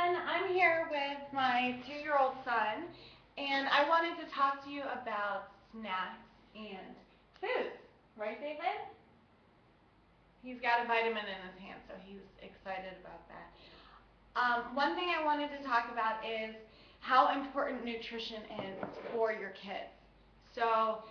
everyone. I'm here with my 2-year-old son, and I wanted to talk to you about snacks and food. Right, David? He's got a vitamin in his hand, so he's excited about that. One thing I wanted to talk about is how important nutrition is for your kids. So,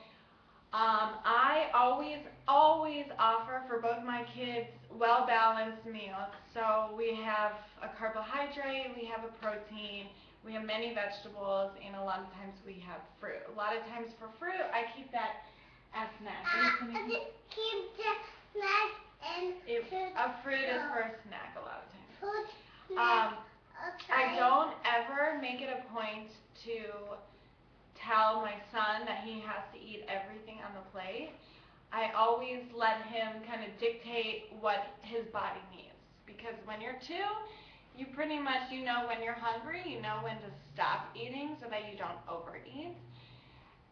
I always offer for both my kids well-balanced meals. So we have a carbohydrate, we have a protein, we have many vegetables, and a lot of times we have fruit. A lot of times for fruit, I keep that as snacks. I just keep the snack and A fruit is for a snack a lot of times. food snack. I don't ever make it a point to tell my son that he has to eat everything on the plate. I always let him kind of dictate what his body needs. Because when you're 2, you pretty much, you know when you're hungry, you know when to stop eating so that you don't overeat.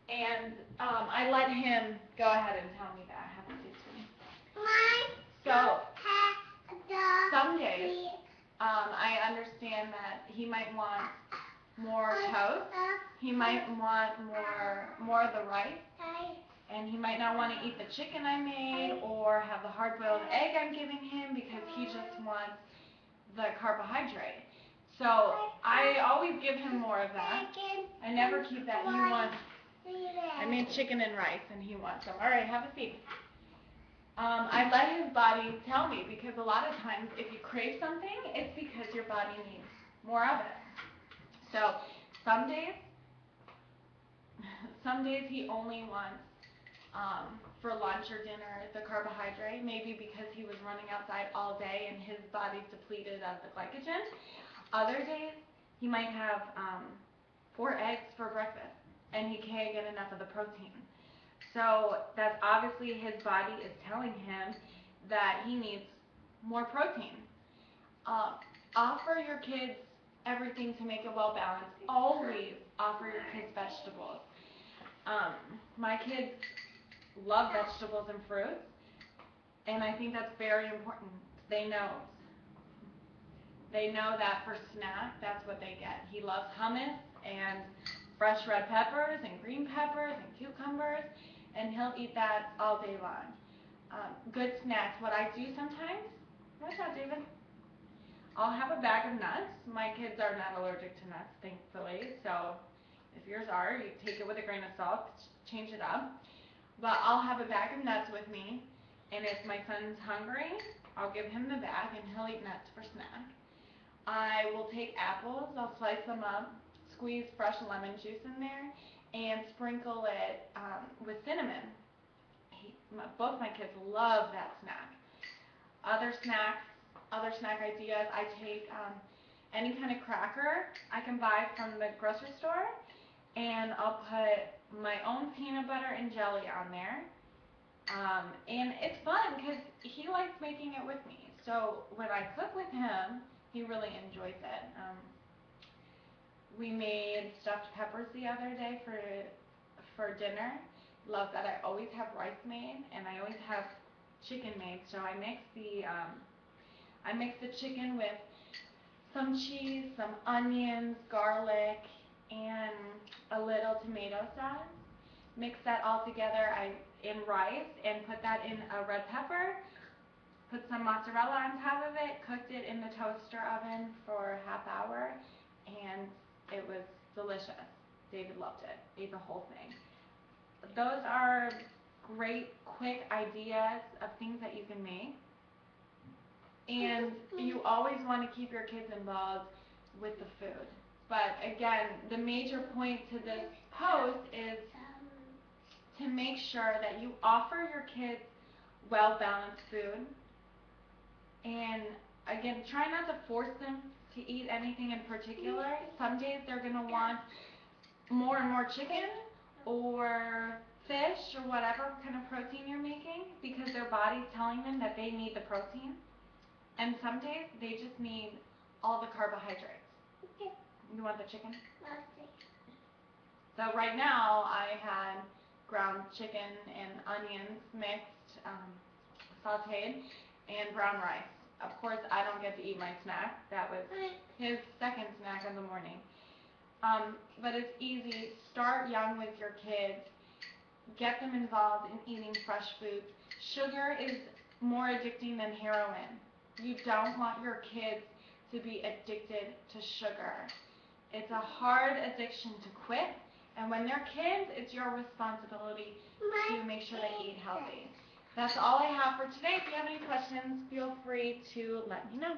And I let him go ahead and tell me that. Have a seat, sweetie. So, some days, I understand that he might want more toast. He might want more of the rice. And he might not want to eat the chicken I made or have the hard-boiled egg I'm giving him because he just wants the carbohydrate. So I always give him more of that. I never keep that. I made chicken and rice and he wants some. All right, have a seat. I let his body tell me because a lot of times if you crave something, it's because your body needs more of it. So some days he only wants for lunch or dinner the carbohydrate, maybe because he was running outside all day and his body's depleted of the glycogen. Other days he might have 4 eggs for breakfast and he can't get enough of the protein. So that's obviously his body is telling him that he needs more protein. Offer your kids everything to make it well balanced. Always offer your kids vegetables. My kids love vegetables and fruits, and I think that's very important. They know that for snack, that's what they get. He loves hummus and fresh red peppers and green peppers and cucumbers, and he'll eat that all day long. Good snacks. What I do sometimes, what's that, David? I'll have a bag of nuts. My kids are not allergic to nuts, thankfully, so if yours are, you take it with a grain of salt, change it up. But I'll have a bag of nuts with me, and if my son's hungry, I'll give him the bag, and he'll eat nuts for snack. I will take apples, I'll slice them up, squeeze fresh lemon juice in there, and sprinkle it with cinnamon. Both my kids love that snack. Other snack ideas, I take any kind of cracker I can buy from the grocery store, and I'll put my own peanut butter and jelly on there. And it's fun because he likes making it with me. So when I cook with him, he really enjoys it. We made stuffed peppers the other day for dinner. Love that. I always have rice made and I always have chicken made. So I mix the chicken with some cheese, some onions, garlic, and a little tomato sauce. Mix that all together in rice and put that in a red pepper. Put some mozzarella on top of it, cooked it in the toaster oven for a half hour, and it was delicious. David loved it, ate the whole thing. Those are great, quick ideas of things that you can make. And you always want to keep your kids involved with the food. But again, the major point to this post is to make sure that you offer your kids well-balanced food. And again, try not to force them to eat anything in particular. Some days they're going to want more and more chicken or fish or whatever kind of protein you're making because their body's telling them that they need the protein. And some days they just need all the carbohydrates. Okay. You want the chicken? Okay. So right now I had ground chicken and onions mixed, sauteed, and brown rice. Of course, I don't get to eat my snack. That was his second snack of the morning. But it's easy. Start young with your kids. Get them involved in eating fresh foods. Sugar is more addicting than heroin. You don't want your kids to be addicted to sugar. It's a hard addiction to quit, and when they're kids, it's your responsibility to make sure they eat healthy. That's all I have for today. If you have any questions, feel free to let me know.